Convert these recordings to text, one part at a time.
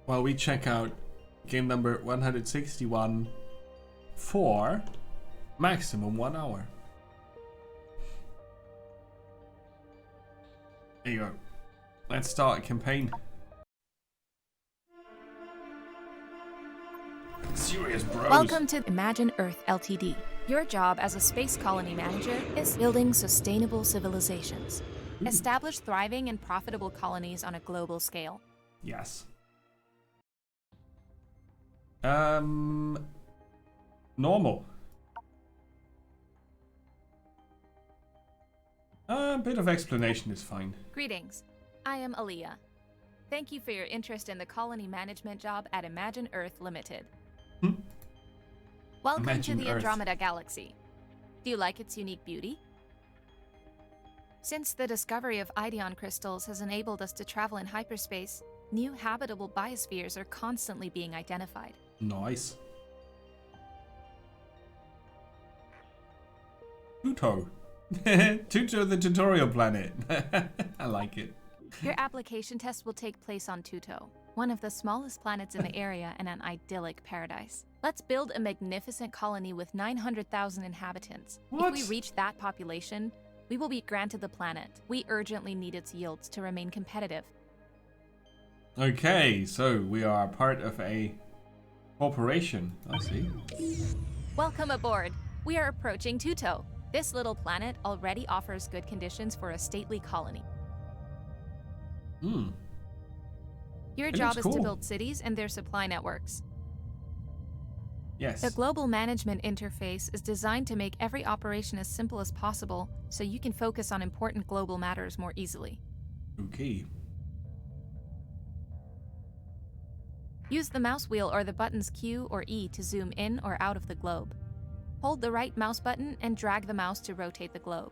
while we check out game number 161 for maximum 1 hour. There you go. Let's start a campaign. Serious bros. Welcome to Imagine Earth Ltd. Your job as a space colony manager is building sustainable civilizations. Establish thriving and profitable colonies on a global scale. Yes. Normal. A bit of explanation is fine. Greetings. I am Aaliyah. Thank you for your interest in the colony management job at Imagine Earth Limited. Welcome Imagine to the Earth. Andromeda Galaxy. Do you like its unique beauty? Since the discovery of Ideon crystals has enabled us to travel in hyperspace, new habitable biospheres are constantly being identified. Nice. Tuto. Tuto the tutorial planet. I like it. Your application test will take place on Tuto, one of the smallest planets in the area and an idyllic paradise. Let's build a magnificent colony with 900,000 inhabitants. What? If we reach that population, we will be granted the planet. We urgently need its yields to remain competitive. Okay, so we are part of a corporation. I see. Welcome aboard. We are approaching Tuto. This little planet already offers good conditions for a stately colony. Your It job looks is to cool. build cities and their supply networks. Yes. The global management interface is designed to make every operation as simple as possible so you can focus on important global matters more easily. Okay. Use the mouse wheel or the buttons Q or E to zoom in or out of the globe. Hold the right mouse button and drag the mouse to rotate the globe.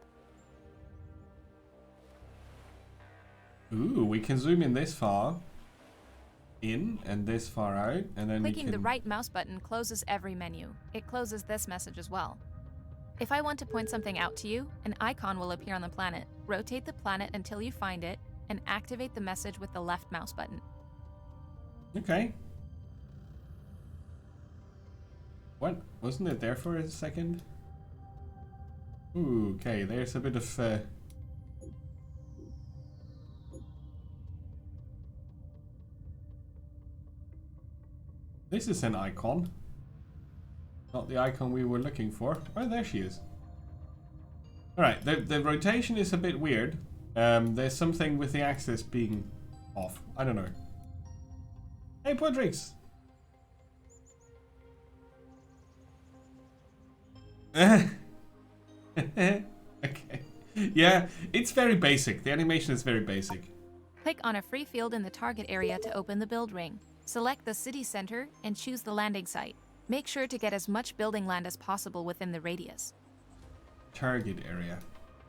Ooh, we can zoom in this far. In and this far out, and then Clicking we the can... right mouse button closes every menu. It closes this message as well. If I want to point something out to you, an icon will appear on the planet. Rotate the planet until you find it, and activate the message with the left mouse button. Okay. What? Wasn't it there for a second? Ooh, okay, there's a bit of... This is an icon. Not the icon we were looking for. Oh, there she is. Alright, the rotation is a bit weird. There's something with the axis being off. I don't know. Hey, Podrix! Okay. Yeah, it's very basic. The animation is very basic. Click on a free field in the target area to open the build ring. Select the city center and choose the landing site. Make sure to get as much building land as possible within the radius. Target area.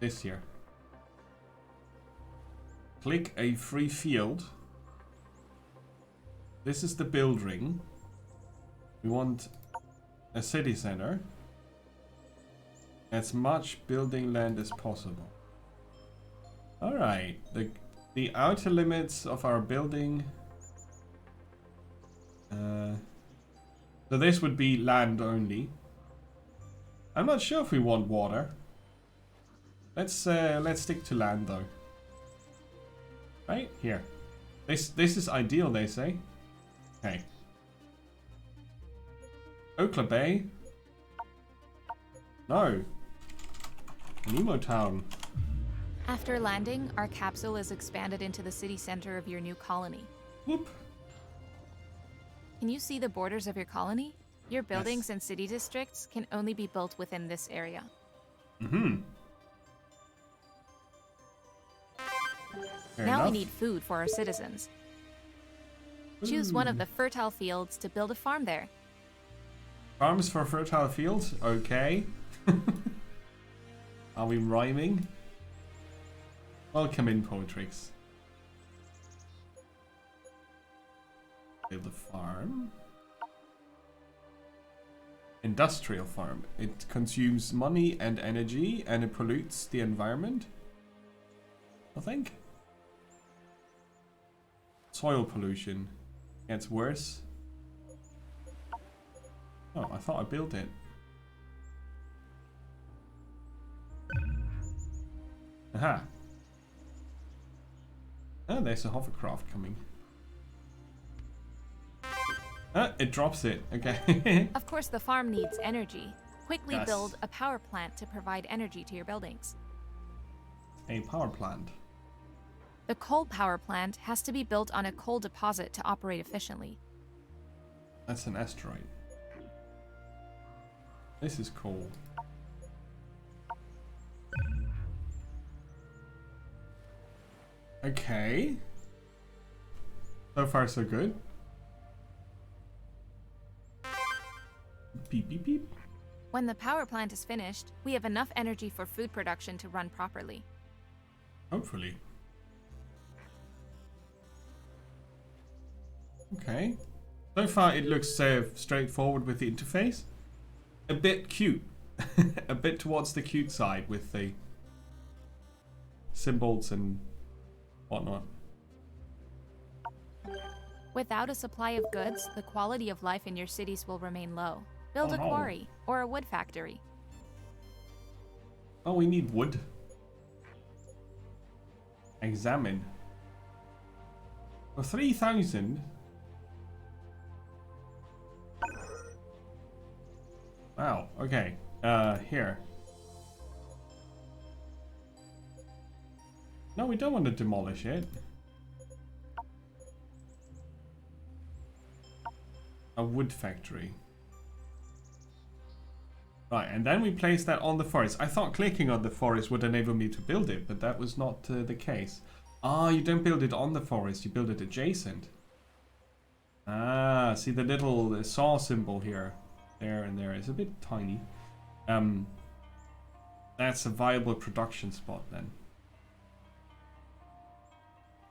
This here. Click a free field. This is the build ring. We want a city center. As much building land as possible. Alright. The outer limits of our building... so this would be land only. I'm not sure if we want water. Let's stick to land though. Right here. This is ideal, they say. Okay. Okla Bay. No. Nemo Town. After landing, our capsule is expanded into the city center of your new colony. Whoop. Can you see the borders of your colony? Your buildings Yes. and city districts can only be built within this area. Mm-hmm. Fair Now enough. we need food for our citizens. Choose one of the fertile fields to build a farm there. Farms for fertile fields? Okay. Are we rhyming? Welcome in, Poetrix. Build a farm. Industrial farm. It consumes money and energy and it pollutes the environment. I think. Soil pollution. Gets worse. Oh, I thought I built it. Aha. Oh, there's a hovercraft coming. Ah, it drops it. Okay. Of course, the farm needs energy. Quickly Yes. build a power plant to provide energy to your buildings. A power plant. The coal power plant has to be built on a coal deposit to operate efficiently. That's an asteroid. This is cool. Okay. So far, so good. Beep, beep, beep. When the power plant is finished, we have enough energy for food production to run properly. Hopefully. Okay. So far, it looks straightforward with the interface. A bit cute. A bit towards the cute side with the symbols and whatnot. Without a supply of goods, the quality of life in your cities will remain low. Build a Oh, no. quarry or a wood factory. Oh, we need wood. Examine. For 3,000. Wow, okay. Here. No, we don't want to demolish it. A wood factory. Right, and then we place that on the forest. I thought clicking on the forest would enable me to build it, but that was not the case. Ah, you don't build it on the forest, you build it adjacent. Ah, see the little saw symbol here. There and there is a bit tiny. That's a viable production spot then.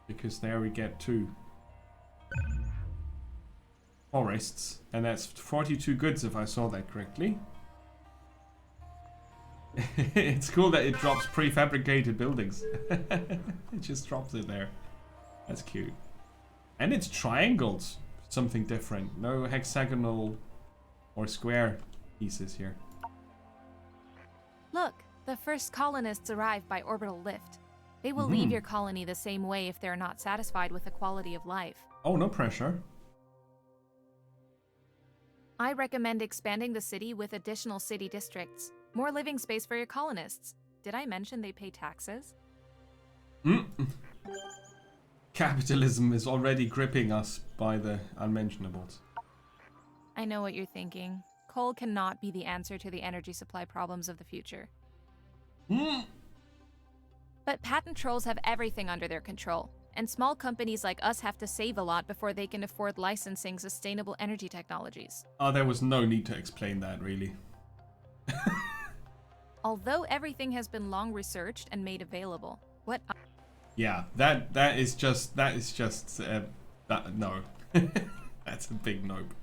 Because there we get 2 forests, and that's 42 goods if I saw that correctly. It's cool that it drops prefabricated buildings. It just drops it there. That's cute. And it's triangles. Something different. No hexagonal or square pieces here. Look, the first colonists arrive by orbital lift. They will leave your colony the same way if they're not satisfied with the quality of life. Oh, no pressure. I recommend expanding the city with additional city districts. More living space for your colonists. Did I mention they pay taxes? Capitalism is already gripping us by the unmentionables. I know what you're thinking. Coal cannot be the answer to the energy supply problems of the future. But patent trolls have everything under their control, and small companies like us have to save a lot before they can afford licensing sustainable energy technologies. Oh, there was no need to explain that, really. Although everything has been long researched and made available, what Yeah, that is just no. That's a big nope.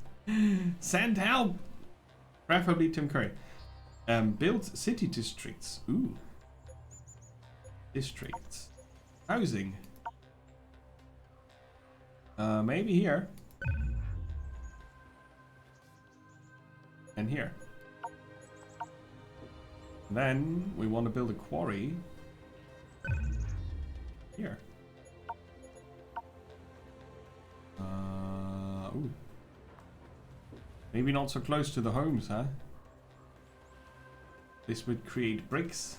Send help, preferably Tim Curry. Build city districts. Ooh, districts, housing. Maybe here and here. Then we want to build a quarry here. Ooh. Maybe not so close to the homes, huh? This would create bricks.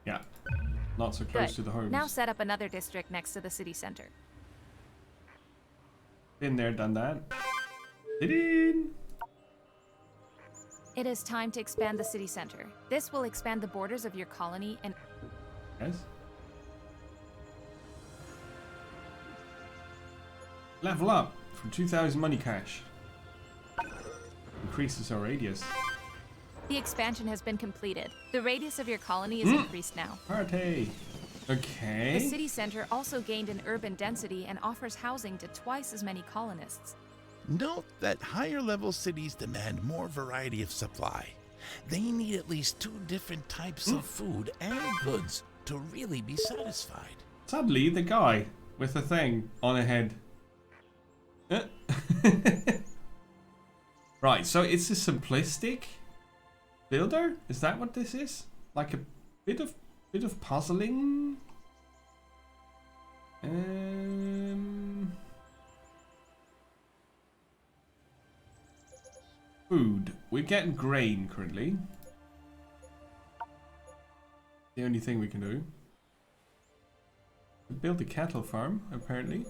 Yeah, not so close good. to the homes. Now set up another district next to the city center. Been there, done that. Did it? It is time to expand the city center. This will expand the borders of your colony and Yes. Level up from 2,000 money cash. Increases our radius. the expansion has been completed. The radius of your colony is increased now. Party. Okay. The city center also gained in urban density and offers housing to twice as many colonists. Note that higher level cities demand more variety of supply. They need at least 2 different types of food and goods to really be satisfied. Suddenly, the guy with the thing on a head Right, so it's a simplistic builder? Is that what this is? Like a bit of puzzling? Food. We're getting grain currently. The only thing we can do. We build a cattle farm, apparently.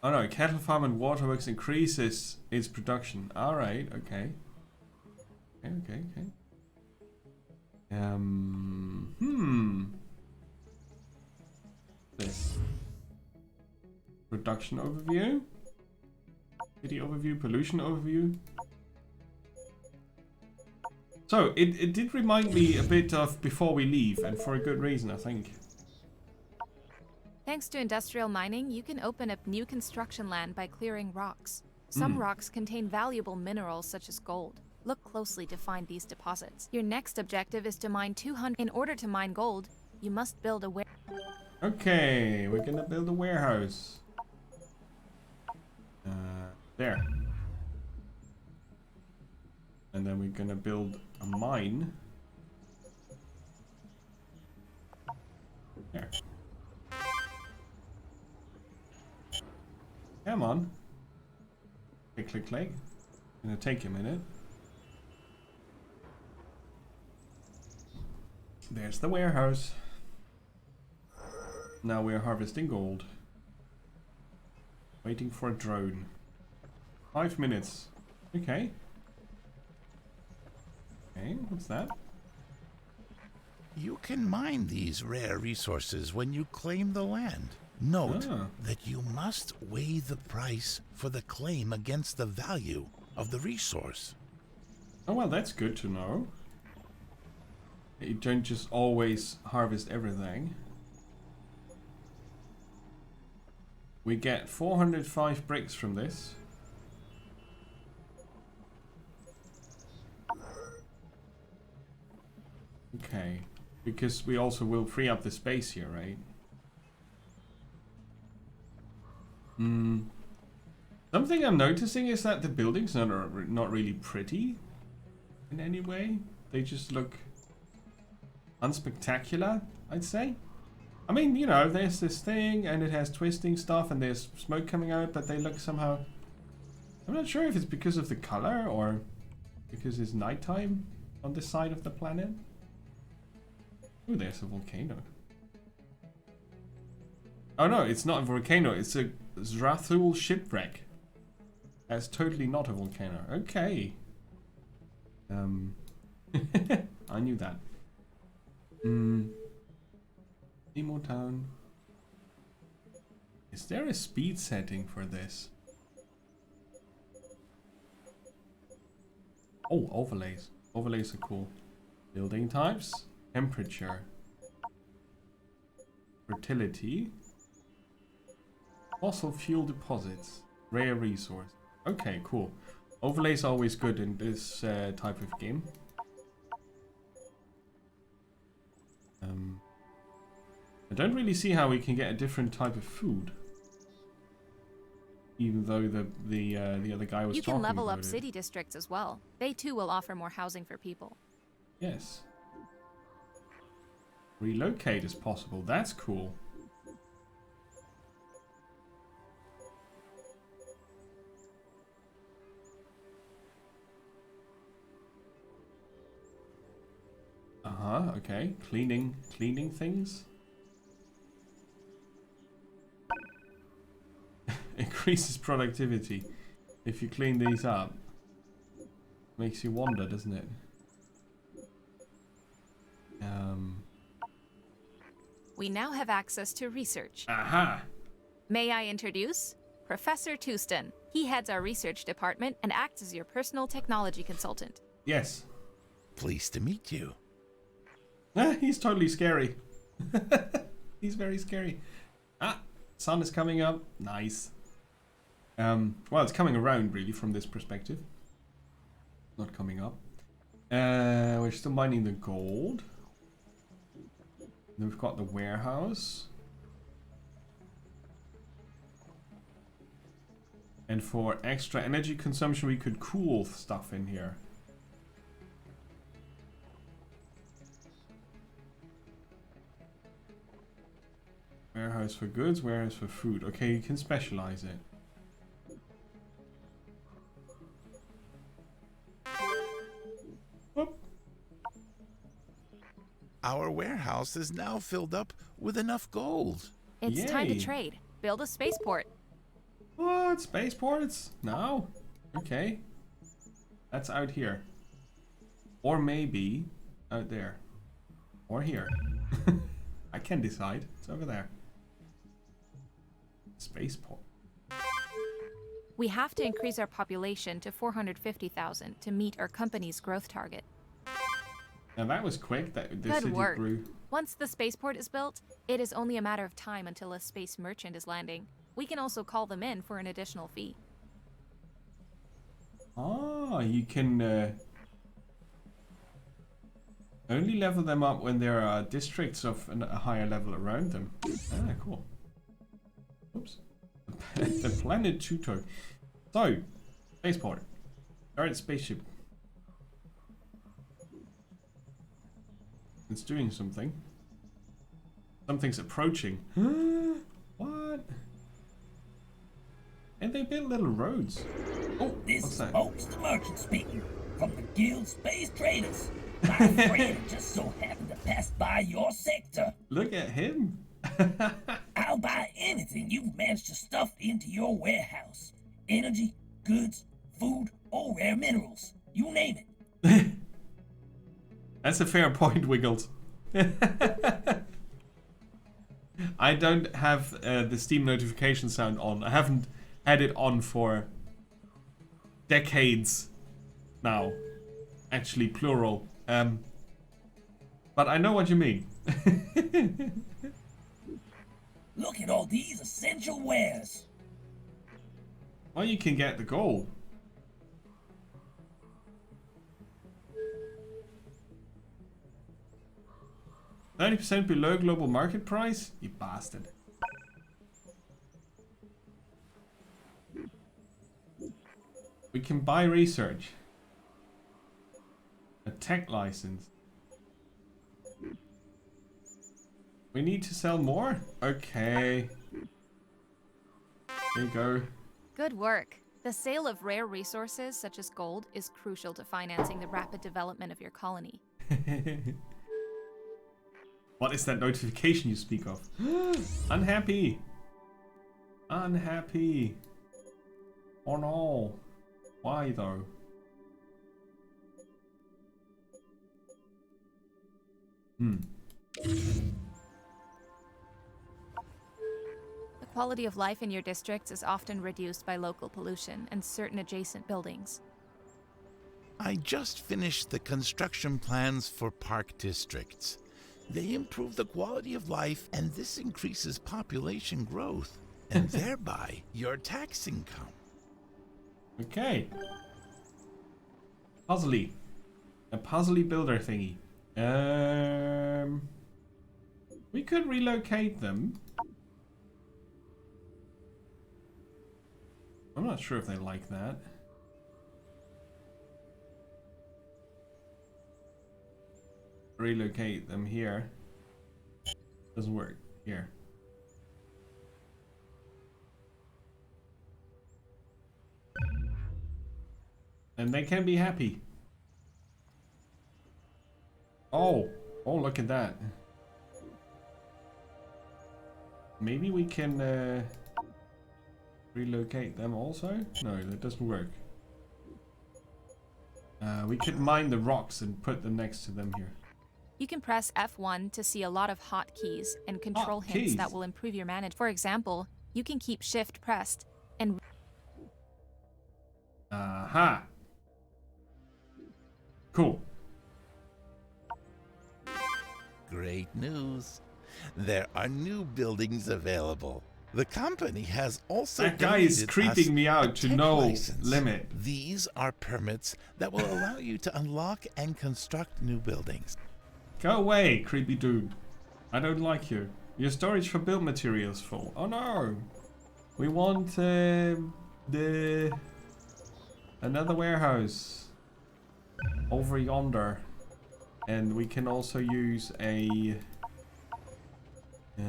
Oh no, cattle farm and waterworks increases its production. Alright, okay. Okay. This. Production overview. City overview, pollution overview. So, it did remind me a bit of Before We Leave, and for a good reason, I think. Thanks to industrial mining, you can open up new construction land by clearing rocks. Some rocks contain valuable minerals such as gold. Look closely to find these deposits. Your next objective is to mine 200. In order to mine gold, you must build a Okay, we're gonna build a warehouse. There. And then we're gonna build a mine. There. Come on. Click. Gonna take a minute. There's the warehouse. Now we're harvesting gold. Waiting for a drone. 5 minutes. Okay. Okay, what's that? You can mine these rare resources when you claim the land. Note that you must weigh the price for the claim against the value of the resource. Oh well, that's good to know. You don't just always harvest everything. We get 405 bricks from this. Okay, because we also will free up the space here, right? Something I'm noticing is that the buildings are not really pretty in any way. They just look unspectacular, I'd say. I mean, you know, there's this thing and it has twisting stuff and there's smoke coming out, but they look somehow... I'm not sure if it's because of the color or because it's nighttime on this side of the planet. Ooh, there's a volcano. Oh no, it's not a volcano, it's a Zrathul shipwreck. That's totally not a volcano. Okay. I knew that. Emo Town. Is there a speed setting for this? Oh, overlays. Overlays are cool. Building types. Temperature. Fertility. Fossil fuel deposits. Rare resource. Okay, cool. Overlays are always good in this type of game. I don't really see how we can get a different type of food. Even though the other guy was talking about it. You can level up city districts as well. They too will offer more housing for people. Yes. Relocate is possible. That's cool. Okay. Cleaning things. Increases productivity if you clean these up. Makes you wonder, doesn't it? We now have access to research. Aha! May I introduce Professor Touston? He heads our research department and acts as your personal technology consultant. Yes. Pleased to meet you. He's totally scary. He's very scary. Ah, sun is coming up. Nice. Well, it's coming around really from this perspective. Not coming up. We're still mining the gold. Then we've got the warehouse. And for extra energy consumption, we could cool stuff in here. Warehouse for goods, warehouse for food. Okay, you can specialize it. Whoop. Our warehouse is now filled up with enough gold. It's time to Yay. trade. Build a spaceport. What? Spaceports? No. Okay. That's out here. Or maybe out there. Or here. I can decide. It's over there. Spaceport. We have to increase our population to 450,000 to meet our company's growth target. Now that was quick. That the Good city work. grew. Once the spaceport is built, it is only a matter of time until a space merchant is landing. We can also call them in for an additional fee. Ah, you can only level them up when there are districts of a higher level around them. Ah, cool. Oops. The planet Tutor. So, spaceport. Alright, spaceship. It's doing something. Something's approaching. What? And they built little roads. Oh, This what's is that? Oaks the Merchant speaking from the Guild Space Traders. My friend just so happened to pass by your sector. Look at him. I'll buy anything you've managed to stuff into your warehouse. Energy, goods, food, or rare minerals. You name it. That's a fair point, Wiggles. I don't have the Steam notification sound on. I haven't had it on for decades now. Actually, plural. But I know what you mean. Look at all these essential wares. Well, you can get the gold. $30% below global market price? You bastard. We can buy research. A tech license. We need to sell more? Okay. There you go. Good work. The sale of rare resources such as gold is crucial to financing the rapid development of your colony. What is that notification you speak of? Unhappy. Unhappy. Oh no. Why though? The quality of life in your districts is often reduced by local pollution and certain adjacent buildings. I just finished the construction plans for park districts. They improve the quality of life, and this increases population growth, and thereby your tax income. Okay. Puzzly. A puzzly builder thingy. We could relocate them. I'm not sure if they like that. Relocate them here. Doesn't work. Here. And they can be happy. Oh, look at that. Maybe we can relocate them also? No, that doesn't work. We could mine the rocks and put them next to them here. You can press F1 to see a lot of hotkeys and control hints that will improve your management. For example, you can keep shift pressed and... Aha! Cool. Great news. There are new buildings available. The company has also That guy is donated creeping us me a out to tech no license. limit. These are permits that will allow you to unlock and construct new buildings. Go away, creepy dude. I don't like you. Your storage for build materials full. Oh no! We want another warehouse over yonder, and we can also use a a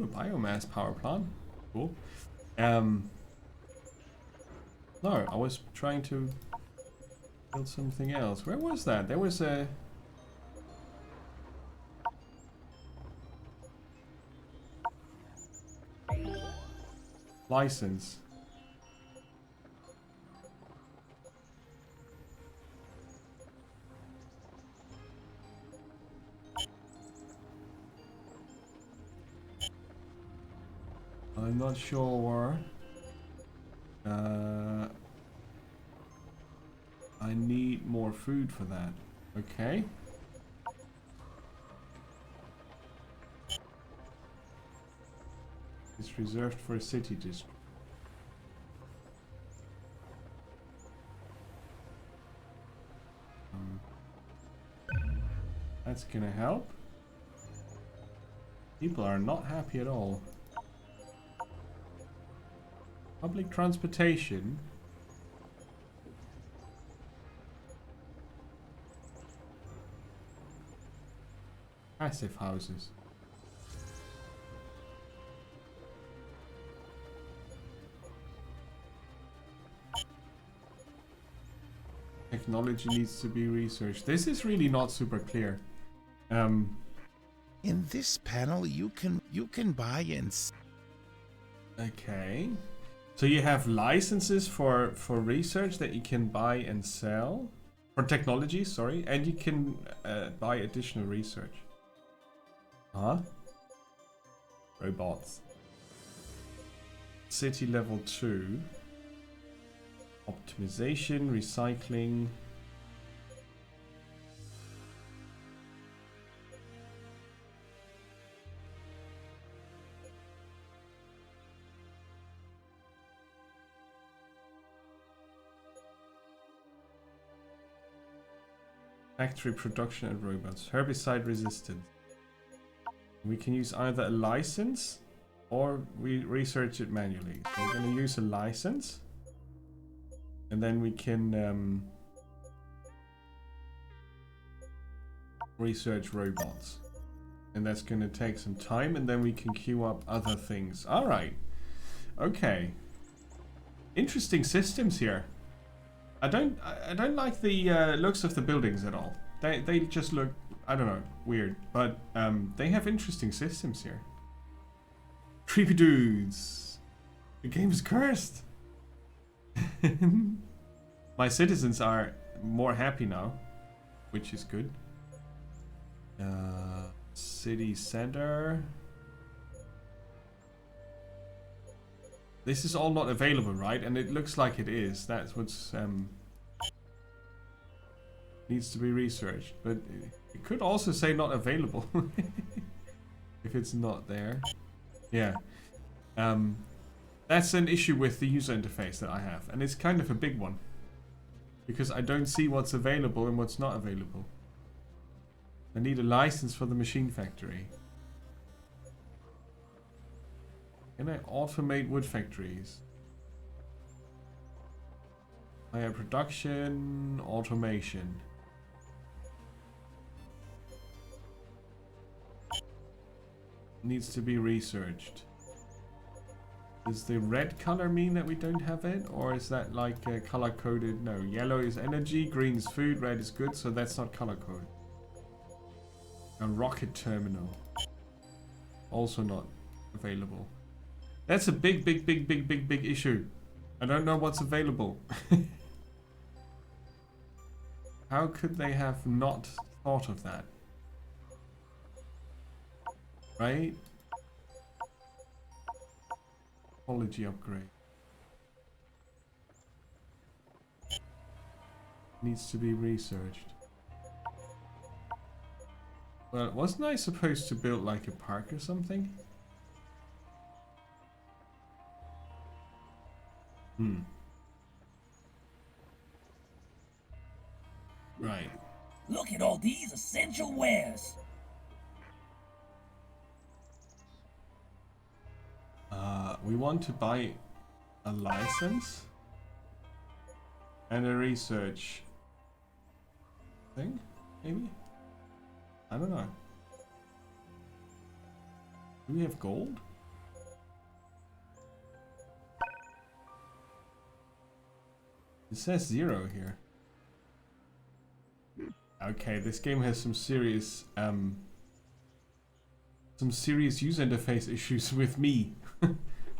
biomass power plant. Cool. No, I was trying to build something else. Where was that? There was a license. I'm not sure. I need more food for that. Okay. It's reserved for a city district. That's gonna help. People are not happy at all. Public transportation. Passive houses. Technology needs to be researched. This is really not super clear. In this panel, you can buy and Okay. So you have licenses for research that you can buy and sell. For technology, sorry. And you can buy additional research. Huh? Robots. City level 2. Optimization, recycling. Factory production and robots. Herbicide resistance. We can use either a license or we research it manually. So we're going to use a license. And then we can research robots. And that's going to take some time, and then we can queue up other things. Alright. Okay. Interesting systems here. I don't like the looks of the buildings at all. They just look, I don't know, weird. But they have interesting systems here. Creepy dudes. The game's cursed. My citizens are more happy now, which is good. City center. This is all not available, right? And it looks like it is. That's what's needs to be researched. But it could also say not available if it's not there. Yeah. That's an issue with the user interface that I have, and it's kind of a big one because I don't see what's available and what's not available. I need a license for the machine factory. Can I automate wood factories? Higher production, automation. Needs to be researched. Does the red color mean that we don't have it? Or is that like color coded? No, yellow is energy, green is food, red is goods, so that's not color coded. A rocket terminal. Also not available. That's a big issue. I don't know what's available. How could they have not thought of that? Right? Technology upgrade. Needs to be researched. Well, wasn't I supposed to build like a park or something? Right. Look at all these essential wares. we want to buy a license and a research thing, maybe? I don't know. Do we have gold? It says 0 here. Okay, this game has some serious user interface issues with me.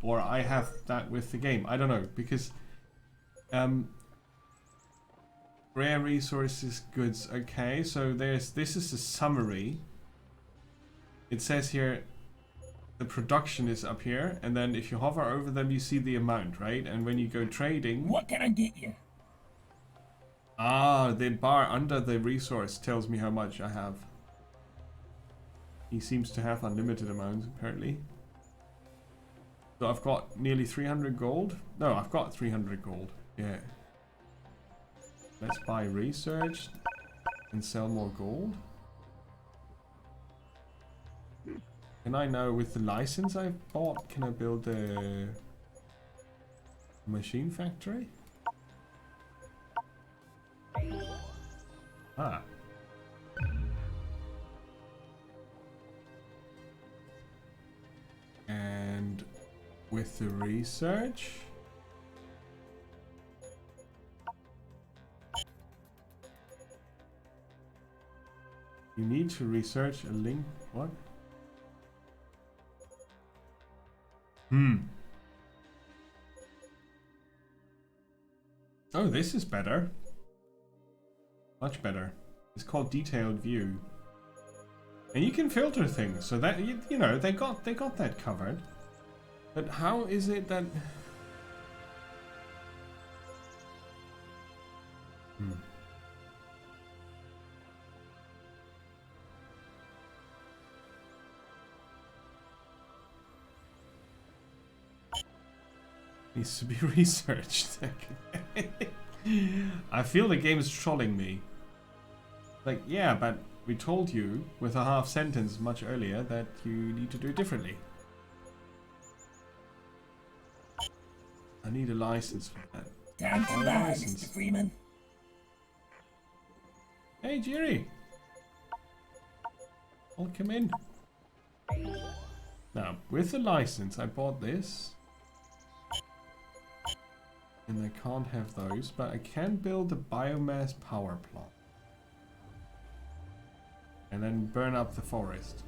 Or I have that with the game. I don't know, because rare resources, goods. Okay, so this is a summary. It says here the production is up here, and then if you hover over them you see the amount, right? And when you go trading, What can I get you? the bar under the resource tells me how much I have. He seems to have unlimited amounts apparently. So I've got nearly 300 gold. No, I've got 300 gold. Yeah. Let's buy research and sell more gold. Can I now, with the license I've bought, can I build a machine factory? Ah. And with the research, you need to research a link. What? Oh, this is better. Much better. It's called detailed view. And you can filter things, so that you know they got that covered. But how is it that needs to be researched? I feel the game is trolling me. Like, yeah, but we told you with a half sentence much earlier that you need to do it differently. I need a license for that. Time to Buy a buy, license. Mr. Freeman. Hey, Jerry. I'll come in. Now, with the license, I bought this. And I can't have those, but I can build a biomass power plant. And then burn up the forest.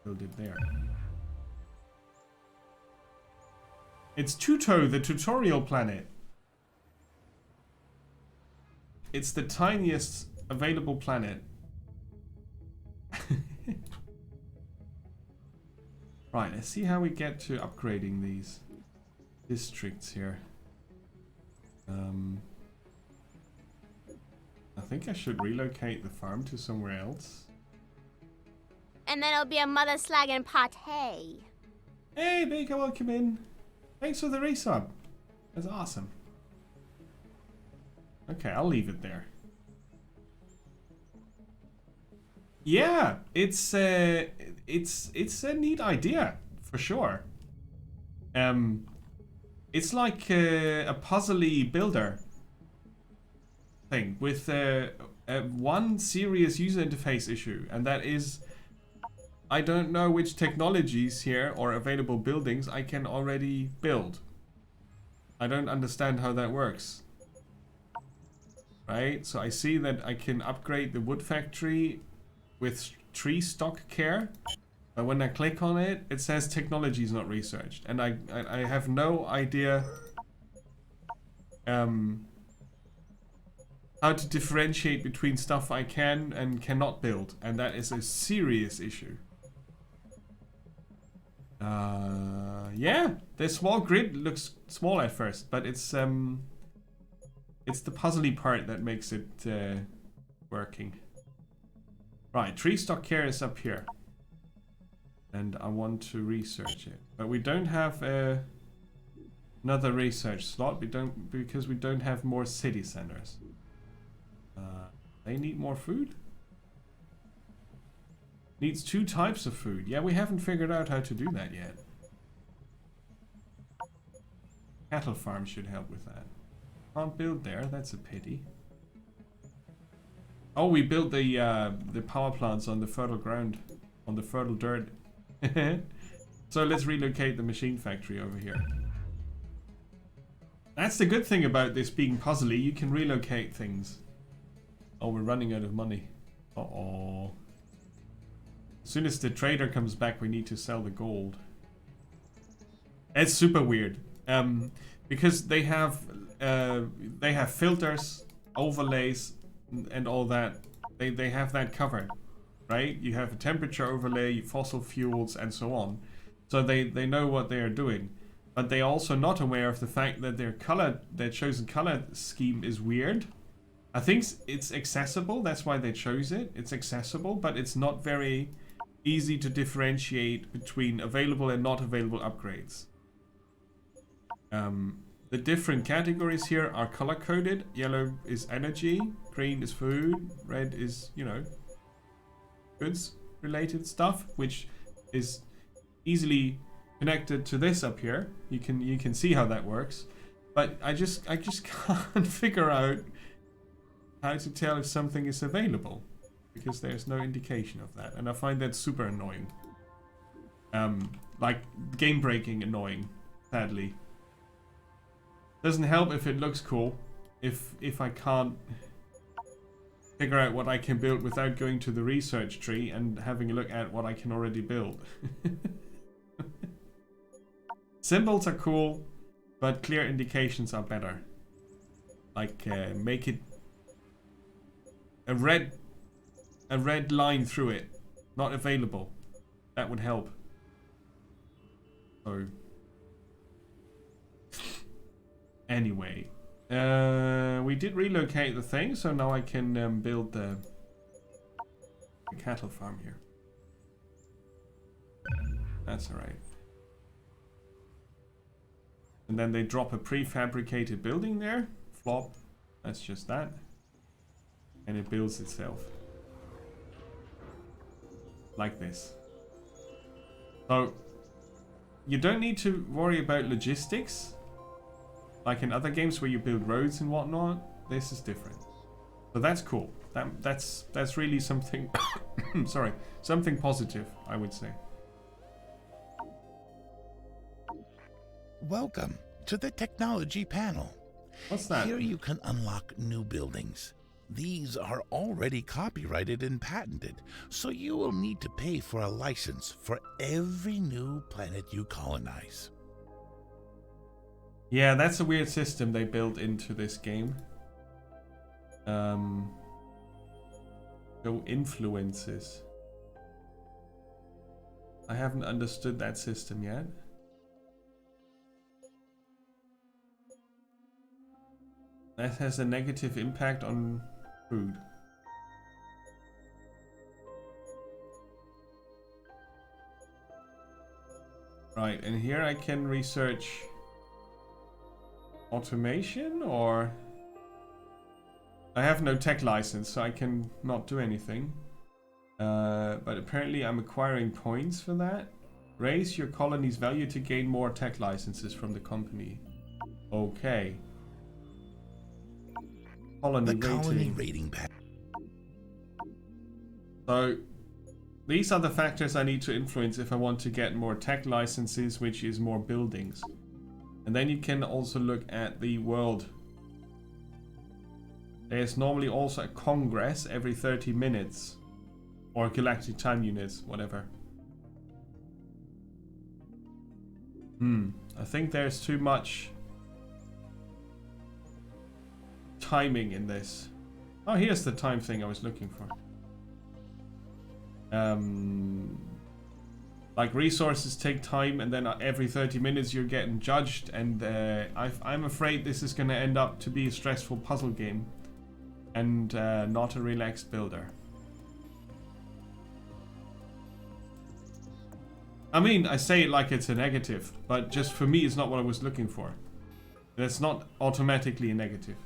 Build it there. It's Tuto, the tutorial planet. It's the tiniest available planet. Right, let's see how we get to upgrading these districts here. I think I should relocate the farm to somewhere else. And then it'll be a mother slagging pate. Hey, Baker, welcome in. Thanks for the resub. That's awesome. Okay, I'll leave it there. Yeah, it's a neat idea for sure. It's like a puzzly builder thing with one serious user interface issue, and that is I don't know which technologies here or available buildings I can already build. I don't understand how that works. Right, so I see that I can upgrade the wood factory with tree stock care, but when I click on it, it says technology is not researched, and I have no idea how to differentiate between stuff I can and cannot build, and that is a serious issue. Yeah, the small grid looks small at first, but it's the puzzly part that makes it working. Right, tree stock care is up here, and I want to research it, but we don't have another research slot. Because we don't have more city centers. They need more food. Needs 2 types of food. Yeah, we haven't figured out how to do that yet. Cattle farm should help with that. Can't build there, that's a pity. Oh, we built the power plants on the fertile ground, on the fertile dirt. So let's relocate the machine factory over here. That's the good thing about this being puzzly, you can relocate things. Oh, we're running out of money. Uh-oh. As soon as the trader comes back, we need to sell the gold. It's super weird. Because they have filters, overlays, and all that. They have that covered, right? You have a temperature overlay, fossil fuels, and so on. So they know what they are doing. But they're also not aware of the fact that their chosen color scheme is weird. I think it's accessible, that's why they chose it. It's accessible, but it's not very easy to differentiate between available and not available upgrades. The different categories here are color-coded. Yellow is energy, green is food, red is, you know, goods-related stuff, which is easily connected to this up here. You can see how that works. But I just can't figure out how to tell if something is available, because there's no indication of that, and I find that super annoying. Like game-breaking annoying, sadly. Doesn't help if it looks cool, if I can't figure out what I can build without going to the research tree and having a look at what I can already build. Symbols are cool, but clear indications are better. Like make it a red line through it, not available. That would help. So anyway, we did relocate the thing, so now I can build the cattle farm here. That's alright. And then they drop a prefabricated building there. Flop. That's just that. And it builds itself. Like this. So, you don't need to worry about logistics. Like in other games where you build roads and whatnot. This is different. So that's cool. That's really something... sorry. Something positive, I would say. Welcome to the technology panel. What's that? Here you can unlock new buildings. These are already copyrighted and patented, so you will need to pay for a license for every new planet you colonize. Yeah, that's a weird system they built into this game. No influences. I haven't understood that system yet. That has a negative impact on food. Right, and here I can research automation, or I have no tech license, so I can not do anything. But apparently I'm acquiring points for that. Raise your colony's value to gain more tech licenses from the company. Okay. Colony rating pack. So these are the factors I need to influence if I want to get more tech licenses, which is more buildings. And then you can also look at the world. There's normally also a congress every 30 minutes. Or galactic time units, whatever. I think there's too much timing in this. Oh, here's the time thing I was looking for. Like resources take time, and then every 30 minutes you're getting judged, and I'm afraid this is going to end up to be a stressful puzzle game and not a relaxed builder. I mean, I say it like it's a negative, but just for me it's not what I was looking for. That's not automatically a negative.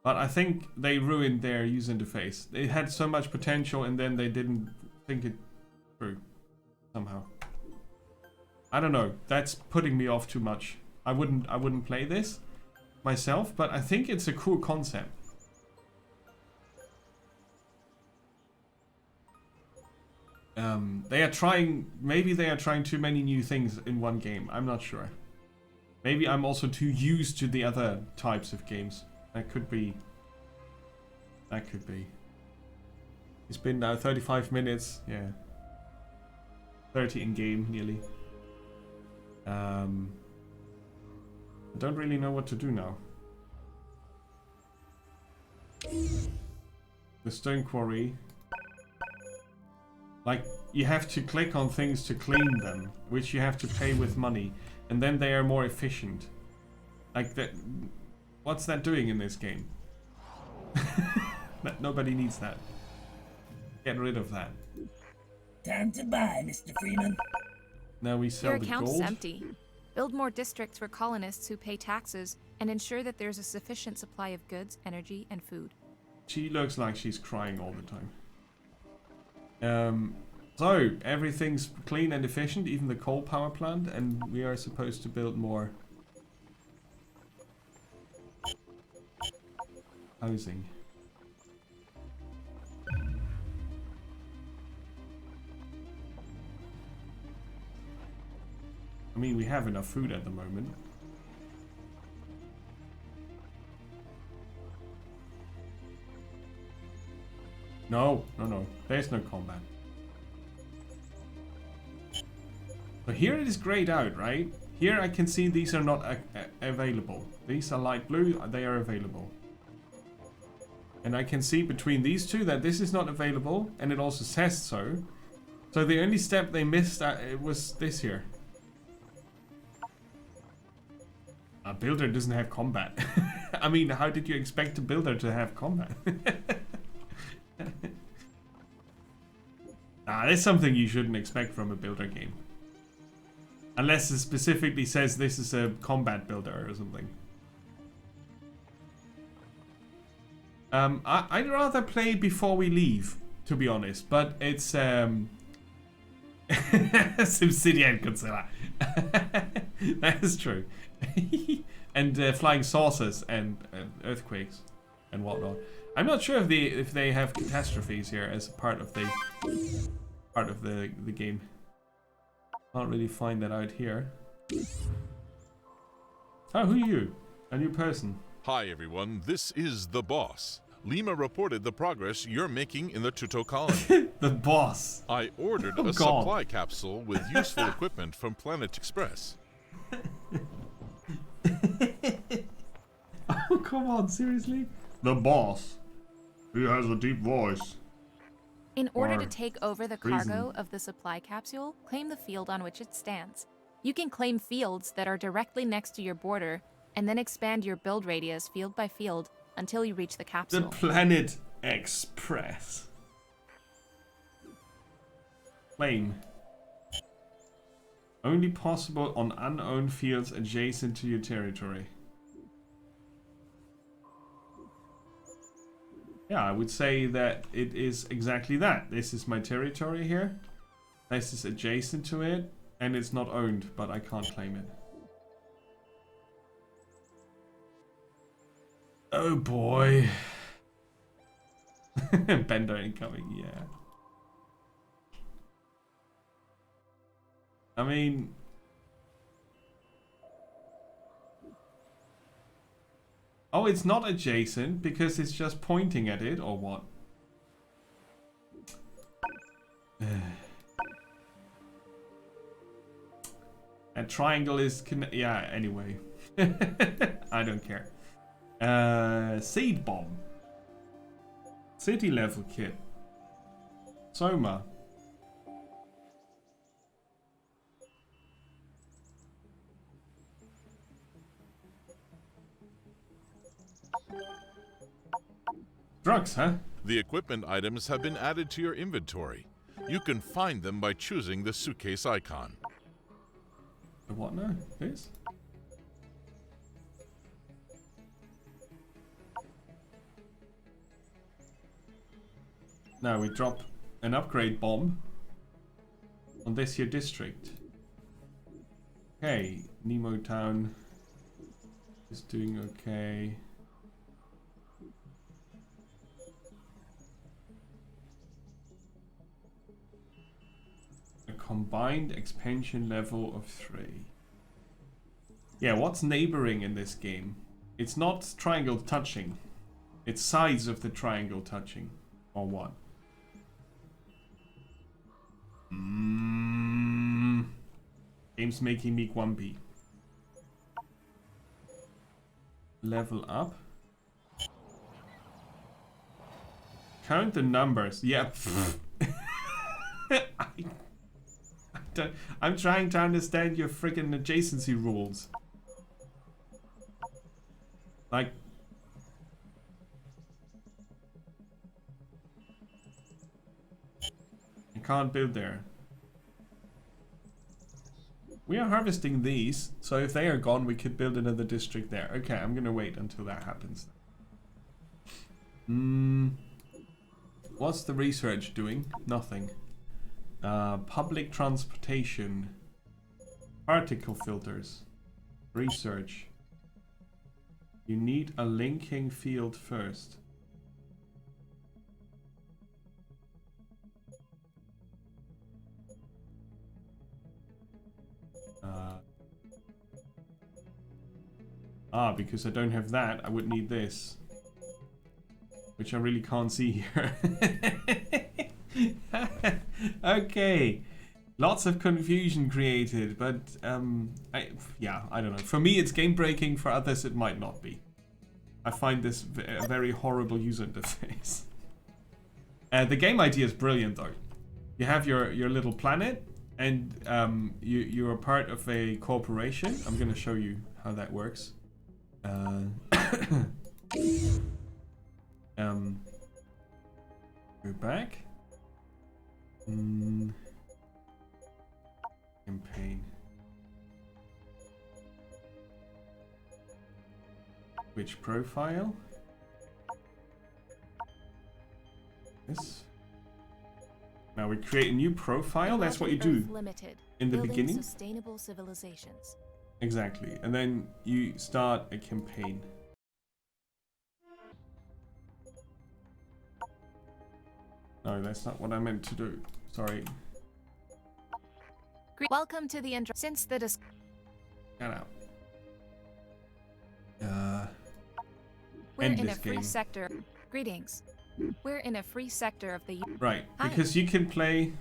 But I think they ruined their user interface. It had so much potential and then they didn't think it through somehow. I don't know. That's putting me off too much. I wouldn't play this myself, but I think it's a cool concept. They are trying, maybe they are trying too many new things in one game. I'm not sure. Maybe I'm also too used to the other types of games. That could be. That could be. It's been now 35 minutes. Yeah. 30 in game, nearly. I don't really know what to do now. The stone quarry. Like, you have to click on things to clean them, which you have to pay with money, and then they are more efficient. Like that. What's that doing in this game? Nobody needs that. Get rid of that. Time to buy, Mr. Freeman. Now we sell Your the account is gold. empty. Build more districts for colonists who pay taxes and ensure that there's a sufficient supply of goods, energy, and food. She looks like she's crying all the time. So everything's clean and efficient, even the coal power plant, and we are supposed to build more housing. I mean, we have enough food at the moment. No. There's no combat. So here it is grayed out, right? Here I can see these are not available. These are light blue, they are available. And I can see between these two that this is not available, and it also says so. So the only step they missed it was this here. A builder doesn't have combat. I mean, how did you expect a builder to have combat? That's something you shouldn't expect from a builder game. Unless it specifically says this is a combat builder or something. I'd rather play before we leave, to be honest. But it's SimCity and Godzilla. That is true. And flying saucers and earthquakes and whatnot. I'm not sure if they have catastrophes here as part of the game. Can't really find that out here. Oh, who are you? A new person. Hi everyone, this is the boss. Lima reported the progress you're making in the Tuto colony. The boss. I ordered Oh, a God. supply capsule with useful equipment from Planet Express. Oh, come on, seriously? The boss. He has a deep voice. In order to Or take over the reason. cargo of the supply capsule, claim the field on which it stands. You can claim fields that are directly next to your border, and then expand your build radius field by field until you reach the The capsule. Planet Express. Claim. Only possible on unowned fields adjacent to your territory. Yeah, I would say that it is exactly that. This is my territory here. This is adjacent to it, and it's not owned, but I can't claim it. Oh boy. Bender incoming, yeah. I mean... Oh, it's not adjacent because it's just pointing at it, or what? A triangle is... yeah, anyway. I don't care. Seed bomb. City level kit. Soma. Drugs, huh? The equipment items have been added to your inventory. You can find them by choosing the suitcase icon. The what now? This? Now we drop an upgrade bomb on this here district. Okay, Nemo Town is doing okay. A combined expansion level of 3. Yeah, what's neighboring in this game? It's not triangle touching. It's sides of the triangle touching. Or what? Game's making me grumpy. Level up. Count the numbers. Yeah. I'm trying to understand your friggin' adjacency rules. Like... I can't build there. We are harvesting these, so if they are gone, we could build another district there. Okay, I'm gonna wait until that happens. What's the research doing? Nothing. Public transportation. Particle filters. Research. You need a linking field first. Because I don't have that, I would need this. Which I really can't see here. Okay. Lots of confusion created, but yeah, I don't know. For me it's game breaking, for others it might not be. I find this a very horrible user interface. The game idea is brilliant though. You have your little planet, and you're a part of a corporation. I'm gonna show you how that works. Go back. Campaign. Which profile? This. Now we create a new profile. That's what you do Limited, in the building beginning. Sustainable civilizations. Exactly. And then you start a campaign. No, that's not what I meant to do. Sorry. Welcome to the intro. Since the Get out. we're End in this a free game. sector. Greetings. We're in a free sector of the. Right, Hi. because you can play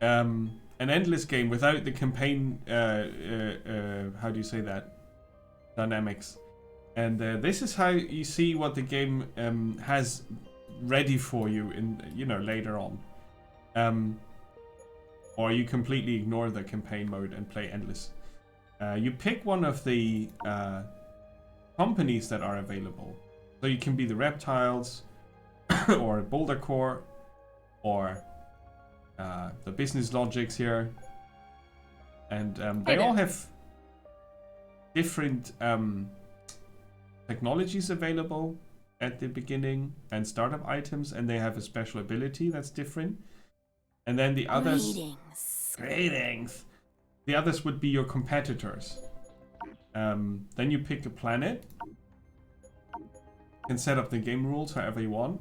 an endless game without the campaign. How do you say that? Dynamics. And this is how you see what the game has ready for you in later on. Or you completely ignore the campaign mode and play endless. You pick one of the companies that are available. So you can be the reptiles, or Boulder Core, or the business logics here. And they all have different technologies available at the beginning and startup items, and they have a special ability that's different. And then the others... Greetings! The others would be your competitors. Then you pick a planet. You can set up the game rules however you want.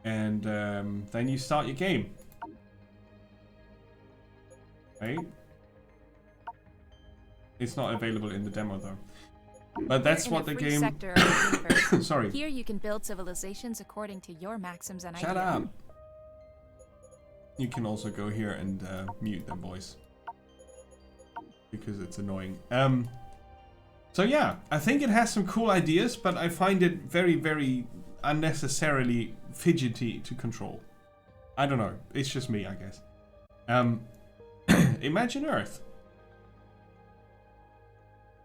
And then you start your game. Right? It's not available in the demo though. But that's what the game... Sector of the universe. Sorry. Here you can build civilizations according to your maxims and Shut ideas. up. You can also go here and mute their voice. Because it's annoying. So yeah, I think it has some cool ideas, but I find it very, very unnecessarily fidgety to control. I don't know. It's just me, I guess. Imagine Earth.